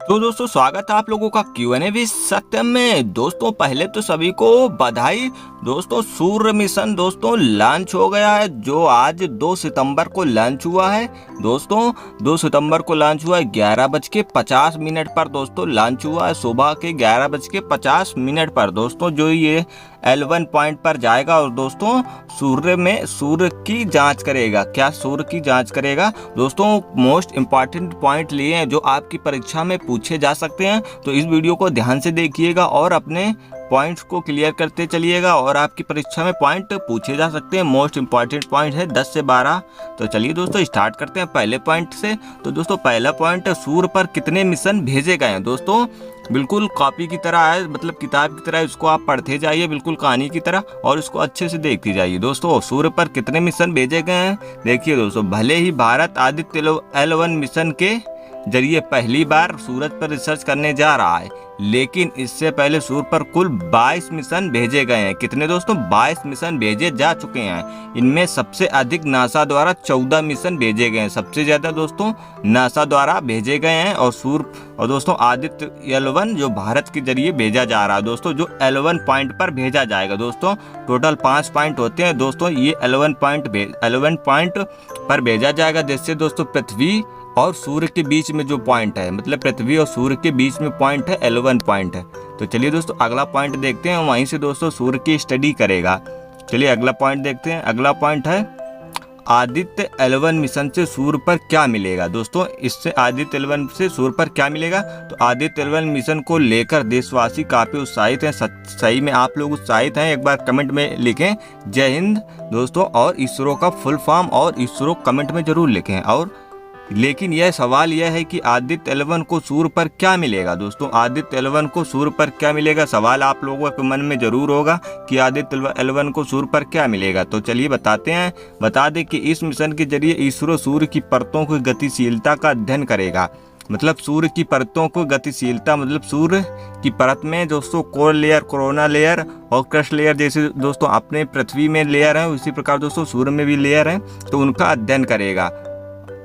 तो दोस्तों स्वागत है आप लोगों का Q&A भी सत्यम में। दोस्तों पहले तो सभी को बधाई। दोस्तों सूर्य मिशन दोस्तों लॉन्च हो गया है, जो आज 2 सितंबर को लॉन्च हुआ है। दोस्तों 2 सितंबर को लॉन्च हुआ है, 11:50 पर दोस्तों लॉन्च हुआ है, सुबह के 11:50 पर दोस्तों। जो ये L1 पॉइंट पर जाएगा और दोस्तों सूर्य की जांच करेगा। क्या सूर्य की जांच करेगा? दोस्तों मोस्ट इम्पॉर्टेंट पॉइंट लिए हैं जो आपकी परीक्षा में पूछे जा सकते हैं, तो इस वीडियो को ध्यान से देखिएगा और अपने पॉइंट्स को क्लियर करते चलिएगा और आपकी परीक्षा में पॉइंट पूछे जा सकते हैं। मोस्ट इम्पॉर्टेंट पॉइंट है 10 से 12। तो चलिए दोस्तों स्टार्ट करते हैं पहले पॉइंट से। तो दोस्तों पहला पॉइंट है, सूर्य पर कितने मिशन भेजे गए हैं। दोस्तों बिल्कुल कॉपी की तरह है, मतलब किताब की तरह इसको आप पढ़ते जाइए, बिल्कुल कहानी की तरह, और इसको अच्छे से देखते जाइए। दोस्तों सूर्य पर कितने मिशन भेजे गए हैं देखिए दोस्तों। भले ही भारत आदित्य L1 मिशन के जरिए पहली बार सूरज पर रिसर्च करने जा रहा है, लेकिन इससे पहले सूर्य पर कुल 22 मिशन भेजे गए हैं। कितने दोस्तों? 22 मिशन भेजे जा चुके हैं। इनमें सबसे अधिक नासा द्वारा 14 मिशन भेजे गए हैं। सबसे ज्यादा दोस्तों नासा द्वारा भेजे गए हैं। और दोस्तों आदित्य L1 जो भारत के जरिए भेजा जा रहा है दोस्तों, जो L1 पॉइंट पर भेजा जाएगा। दोस्तों टोटल 5 पॉइंट होते हैं दोस्तों, ये L1 पॉइंट पर भेजा जाएगा, जिससे दोस्तों पृथ्वी और सूर्य के बीच में जो पॉइंट है, मतलब पृथ्वी और सूर्य के बीच में पॉइंट है, L1 पॉइंट है। तो चलिए दोस्तों अगला पॉइंट देखते हैं, वहीं से दोस्तों सूर्य की स्टडी करेगा। चलिए अगला पॉइंट देखते हैं। अगला पॉइंट है, आदित्य L1 मिशन से सूर्य पर क्या मिलेगा। दोस्तों इससे आदित्य L1 से सूर्य पर क्या मिलेगा? तो आदित्य L1 मिशन को लेकर देशवासी काफी उत्साहित हैं। सही में आप लोग उत्साहित हैं? एक बार कमेंट में लिखें जय हिंद दोस्तों, और इसरो का फुल फॉर्म और इसरो कमेंट में जरूर लिखें। और लेकिन यह सवाल यह है कि आदित्य L1 को सूर्य पर क्या मिलेगा। दोस्तों आदित्य L1 को सूर्य पर क्या मिलेगा, सवाल आप लोगों के मन में जरूर होगा कि आदित्य L1 को सूर्य पर क्या मिलेगा। तो चलिए बताते हैं। बता दें कि इस मिशन के जरिए इसरो सूर्य की परतों की गतिशीलता का अध्ययन करेगा। मतलब सूर्य की परतों को गतिशीलता, मतलब सूर्य की परत में दोस्तों कोर लेयर, कोरोना लेयर और क्रस्ट लेयर जैसे दोस्तों अपने पृथ्वी में लेयर है, उसी प्रकार दोस्तों सूर्य में भी लेयर है, तो उनका अध्ययन करेगा।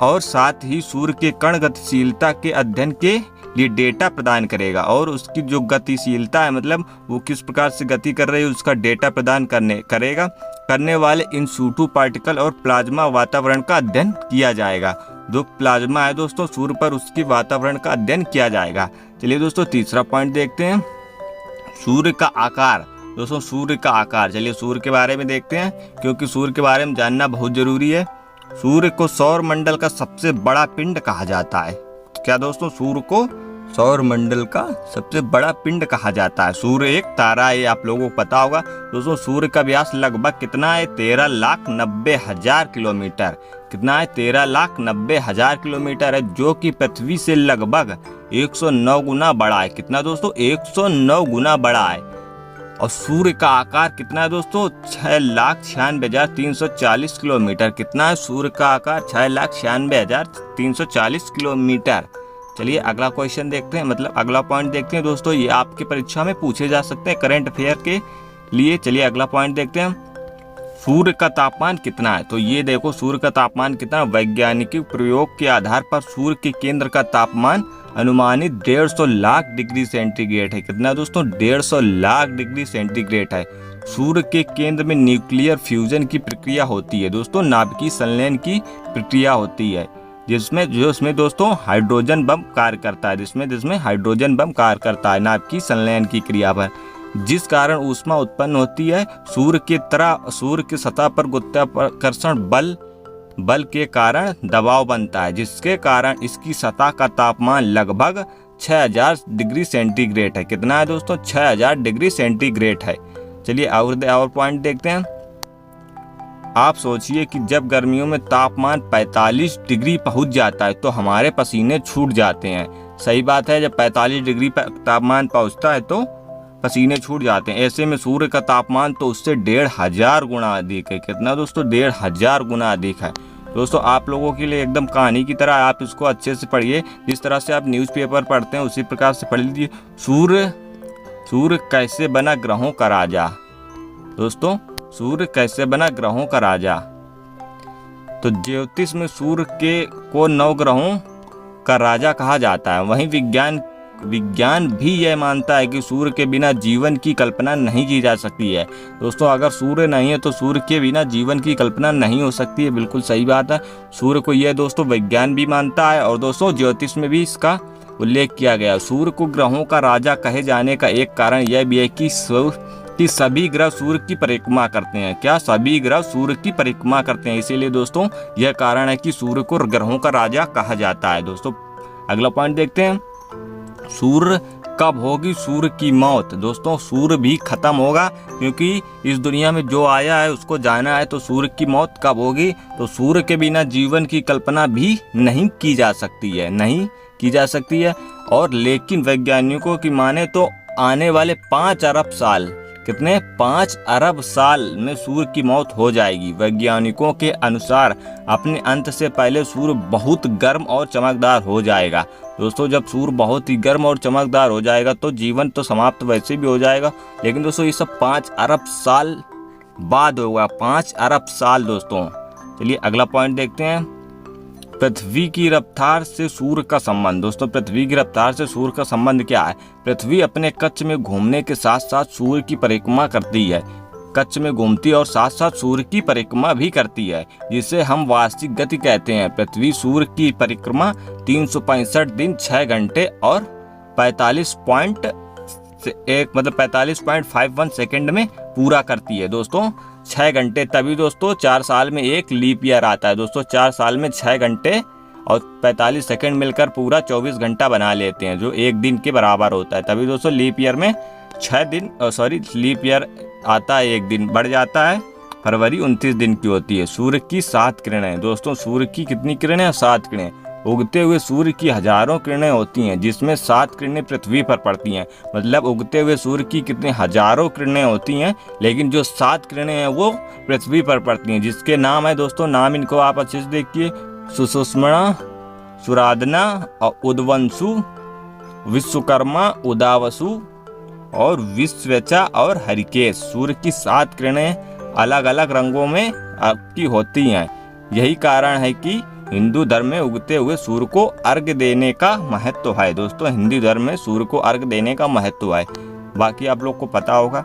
और साथ ही सूर्य के कण गतिशीलता के अध्ययन के लिए डेटा प्रदान करेगा, और उसकी जो गतिशीलता है, मतलब वो किस प्रकार से गति कर रही है, उसका डेटा प्रदान करने वाले इन सूटू पार्टिकल और प्लाज्मा वातावरण का अध्ययन किया जाएगा। जो प्लाज्मा है दोस्तों सूर्य पर, उसकी वातावरण का अध्ययन किया जाएगा। चलिए दोस्तों तीसरा पॉइंट देखते हैं, सूर्य का आकार। दोस्तों सूर्य का आकार, चलिए सूर्य के बारे में देखते हैं, क्योंकि सूर्य के बारे में जानना बहुत जरूरी है। सूर्य को सौर मंडल का सबसे बड़ा पिंड कहा जाता है। क्या दोस्तों? सूर्य को सौर मंडल का सबसे बड़ा पिंड कहा जाता है। सूर्य एक तारा है, आप लोगों को पता होगा। दोस्तों सूर्य का व्यास लगभग कितना है? 13,90,000 किलोमीटर। कितना है? 13,90,000 किलोमीटर है, जो कि पृथ्वी से लगभग 109 गुना बड़ा है। कितना दोस्तों? 109 गुना बड़ा है। और सूर्य का आकार कितना है दोस्तों? 6,96,340 किलोमीटर। कितना है सूर्य का आकार? 6,96,340 किलोमीटर। चलिए अगला क्वेश्चन देखते हैं, मतलब अगला पॉइंट देखते हैं दोस्तों। ये आपके परीक्षा में पूछे जा सकते हैं करंट अफेयर के लिए। चलिए अगला पॉइंट देखते हैं, सूर्य का तापमान कितना है। तो ये देखो सूर्य का तापमान कितना, वैज्ञानिक प्रयोग के आधार पर सूर्य के केंद्र का तापमान अनुमानित 150 लाख डिग्री सेंटीग्रेड है। कितना दोस्तों? 150 लाख डिग्री सेंटीग्रेड है। सूर्य के केंद्र में न्यूक्लियर फ्यूजन की प्रक्रिया होती है दोस्तों, नाभिकीय संलयन की प्रक्रिया होती है, जिसमें दोस्तों हाइड्रोजन बम कार्य करता है, जिसमें हाइड्रोजन बम कार्य करता है नाभिकीय संलयन की क्रिया पर, जिस कारण ऊष्मा उत्पन्न होती है। सूर्य की सतह पर गुरुत्वाकर्षण बल के कारण दबाव बनता है, जिसके कारण इसकी सतह का तापमान लगभग 6000 डिग्री सेंटीग्रेड है। कितना है दोस्तों? 6000 डिग्री सेंटीग्रेड है। चलिए और पॉइंट देखते हैं। आप सोचिए कि जब गर्मियों में तापमान 45 डिग्री पहुंच जाता है तो हमारे पसीने छूट जाते हैं। सही बात है, जब 45 डिग्री तापमान पहुंचता है तो पसीने छूट जाते हैं। ऐसे में सूर्य का तापमान तो उससे 1500 गुना अधिक है। कितना दोस्तों? 1500 गुना अधिक है। दोस्तों आप लोगों के लिए एकदम कहानी की तरह, आप इसको अच्छे से पढ़िए, जिस तरह से आप न्यूज़पेपर पढ़ते हैं उसी प्रकार से पढ़ लीजिए। सूर्य कैसे बना ग्रहों का राजा। दोस्तों सूर्य कैसे बना ग्रहों का राजा। तो ज्योतिष में सूर्य को 9 ग्रहों का राजा कहा जाता है। वहीं विज्ञान भी यह मानता है कि सूर्य के बिना जीवन की कल्पना नहीं की जा सकती है। दोस्तों अगर सूर्य नहीं है तो सूर्य के बिना जीवन की कल्पना नहीं हो सकती है। बिल्कुल सही बात है। सूर्य को यह दोस्तों विज्ञान भी मानता है और दोस्तों ज्योतिष में भी इसका उल्लेख किया गया। सूर्य को ग्रहों का राजा कहे जाने का एक कारण यह भी है कि सभी ग्रह सूर्य की परिक्रमा करते हैं। क्या? सभी ग्रह सूर्य की परिक्रमा करते हैं, इसीलिए दोस्तों यह कारण है कि सूर्य को ग्रहों का राजा कहा जाता है। दोस्तों अगला पॉइंट देखते हैं, सूर्य कब होगी सूर्य की मौत? दोस्तों सूर्य भी खत्म होगा, क्योंकि इस दुनिया में जो आया है उसको जाना है। तो सूर्य की मौत कब होगी? तो सूर्य के बिना जीवन की कल्पना भी नहीं की जा सकती है। और लेकिन वैज्ञानिकों की माने तो आने वाले 5 अरब साल, कितने? 5 अरब साल में सूर्य की मौत हो जाएगी। वैज्ञानिकों के अनुसार अपने अंत से पहले सूर्य बहुत गर्म और चमकदार हो जाएगा। दोस्तों जब सूर्य बहुत ही गर्म और चमकदार हो जाएगा तो जीवन तो समाप्त वैसे भी हो जाएगा, लेकिन दोस्तों ये सब 5 अरब साल बाद होगा। 5 अरब साल दोस्तों। चलिए अगला पॉइंट देखते हैं, पृथ्वी की रफ्तार से सूर्य का संबंध। दोस्तों पृथ्वी की रफ्तार से सूर्य का संबंध क्या है? पृथ्वी अपने कक्ष में घूमने के साथ साथ सूर्य की परिक्रमा करती है। कक्ष में घूमती है और साथ साथ सूर्य की परिक्रमा भी करती है, जिसे हम वार्षिक गति कहते हैं। पृथ्वी सूर्य की परिक्रमा 365 दिन 6 घंटे और 45.51 सेकंड में पूरा करती है। दोस्तों 6 घंटे, तभी दोस्तों 4 साल में एक लीप ईयर आता है। दोस्तों 4 साल में 6 घंटे और 45 सेकंड मिलकर पूरा 24 घंटा बना लेते हैं, जो एक दिन के बराबर होता है। तभी दोस्तों लीप ईयर में लीप ईयर आता है, एक दिन बढ़ जाता है। फरवरी 29 दिन की होती है। सूर्य की 7 किरणें। दोस्तों सूर्य की कितनी किरणें? 7 किरणें। उगते हुए सूर्य की हजारों किरणें होती हैं, जिसमें 7 किरणें पृथ्वी पर पड़ती हैं। मतलब उगते हुए सूर्य की कितने हजारों किरणें होती हैं, लेकिन जो 7 किरणें हैं वो पृथ्वी पर पड़ती हैं, जिसके नाम है दोस्तों, नाम इनको आप अच्छे से देखिए, सुषुम्ना, सुराधना और उदवंशु, विश्वकर्मा, उदावसु और विश्वेचा और हरिकेश। सूर्य की 7 किरणें अलग अलग रंगों में आपकी होती हैं। यही कारण है कि हिंदू धर्म में उगते हुए सूर्य को अर्घ्य देने का महत्व है। दोस्तों हिंदू धर्म में सूर्य को अर्घ्य देने का महत्व है, बाकी आप लोग को पता होगा।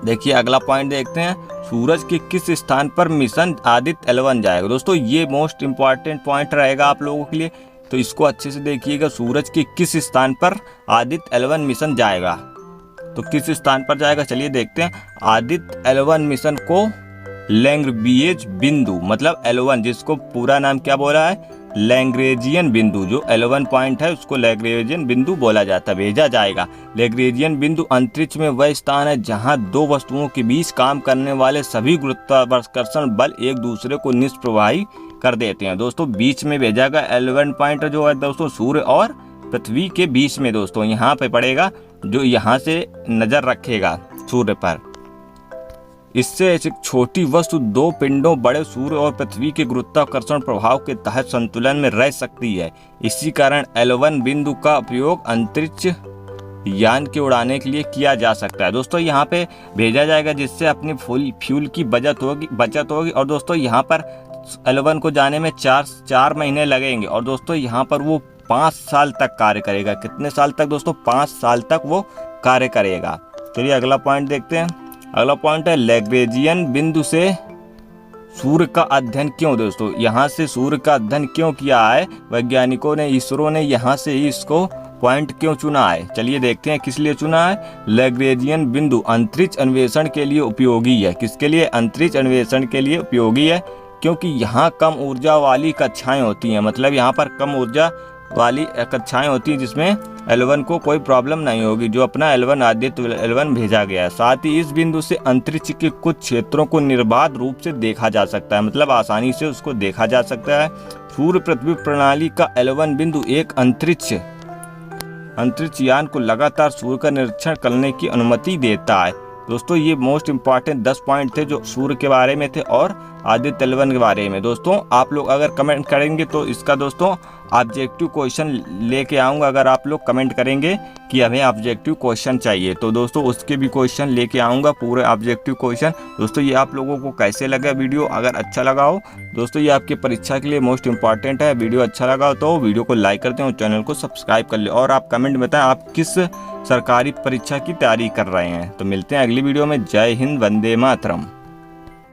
देखिए अगला पॉइंट देखते हैं, सूरज के किस स्थान पर मिशन आदित्य L1 जाएगा? दोस्तों ये मोस्ट इंपॉर्टेंट पॉइंट रहेगा आप लोगों के लिए, तो इसको अच्छे से देखिएगा। सूरज के किस स्थान पर आदित्य L1 मिशन जाएगा? तो किस स्थान पर जाएगा? चलिए देखते हैं। आदित्य L1 मिशन को लैग्रेंजियन बिंदु, मतलब L1, जिसको पूरा नाम क्या बोला है? लैग्रेंजियन बिंदु। जो L1 पॉइंट है उसको लैग्रेंजियन बिंदु बोला जाता है, भेजा जाएगा। लैग्रेंजियन बिंदु अंतरिक्ष में वह स्थान है जहां 2 वस्तुओं के बीच काम करने वाले सभी गुरुत्वाकर्षण बल एक दूसरे को निष्प्रभावी कर देते हैं। दोस्तों बीच में भेजा गया L1 पॉइंट जो है दोस्तों सूर्य और पृथ्वी के बीच में दोस्तों यहाँ पे पड़ेगा, जो यहाँ से नजर रखेगा सूर्य पर। इससे एक छोटी वस्तु 2 पिंडों बड़े सूर्य और पृथ्वी के गुरुत्वाकर्षण प्रभाव के तहत संतुलन में रह सकती है। इसी कारण L1 बिंदु का उपयोग अंतरिक्ष यान के उड़ाने के लिए किया जा सकता है। दोस्तों यहाँ पे भेजा जाएगा, जिससे अपनी फ्यूल की बचत होगी। और दोस्तों यहाँ पर L1 को जाने में 4 महीने लगेंगे, और दोस्तों यहाँ पर वो 5 साल तक कार्य करेगा। कितने साल तक दोस्तों? 5 साल तक वो कार्य करेगा। चलिए अगला पॉइंट देखते हैं। अगला पॉइंट है, लैग्रेंजियन बिंदु से सूर्य का अध्ययन क्यों? दोस्तों यहाँ से सूर्य का अध्ययन क्यों किया है वैज्ञानिकों ने? इसरो ने यहाँ से ही इसको पॉइंट क्यों चुना है? चलिए देखते हैं किस लिए चुना है। लैग्रेंजियन बिंदु अंतरिक्ष अन्वेषण के लिए उपयोगी है। किसके लिए? अंतरिक्ष अन्वेषण के लिए उपयोगी है, क्योंकि यहाँ कम ऊर्जा वाली कक्षाएं होती हैं। मतलब यहाँ पर कम ऊर्जा वाली कक्षाएं होती हैं, जिसमें L1 को कोई प्रॉब्लम नहीं होगी, जो अपना L1 आदित्य L1 भेजा गया है। साथ ही इस बिंदु से अंतरिक्ष के कुछ क्षेत्रों को निर्बाध रूप से देखा जा सकता है, मतलब आसानी से उसको देखा जा सकता है। सूर्य पृथ्वी प्रणाली का L1 बिंदु एक अंतरिक्ष यान को लगातार सूर्य का निरीक्षण करने की अनुमति देता है। दोस्तों ये मोस्ट इम्पॉर्टेंट 10 पॉइंट थे जो सूर्य के बारे में थे और आदित्य एल1 के बारे में। दोस्तों आप लोग अगर कमेंट करेंगे तो इसका दोस्तों ऑब्जेक्टिव क्वेश्चन लेके आऊँगा। अगर आप लोग कमेंट करेंगे कि हमें ऑब्जेक्टिव क्वेश्चन चाहिए तो दोस्तों उसके भी क्वेश्चन लेके आऊँगा, पूरे ऑब्जेक्टिव क्वेश्चन। दोस्तों ये आप लोगों को कैसे लगा वीडियो, अगर अच्छा लगा हो दोस्तों, ये आपकी परीक्षा के लिए मोस्ट इंपॉर्टेंट है। वीडियो अच्छा लगा हो तो वीडियो को लाइक कर दें और चैनल को सब्सक्राइब कर लें और आप कमेंट में बताएं आप किस सरकारी परीक्षा की तैयारी कर रहे हैं। तो मिलते हैं अगली वीडियो में। जय हिंद, वंदे मातरम।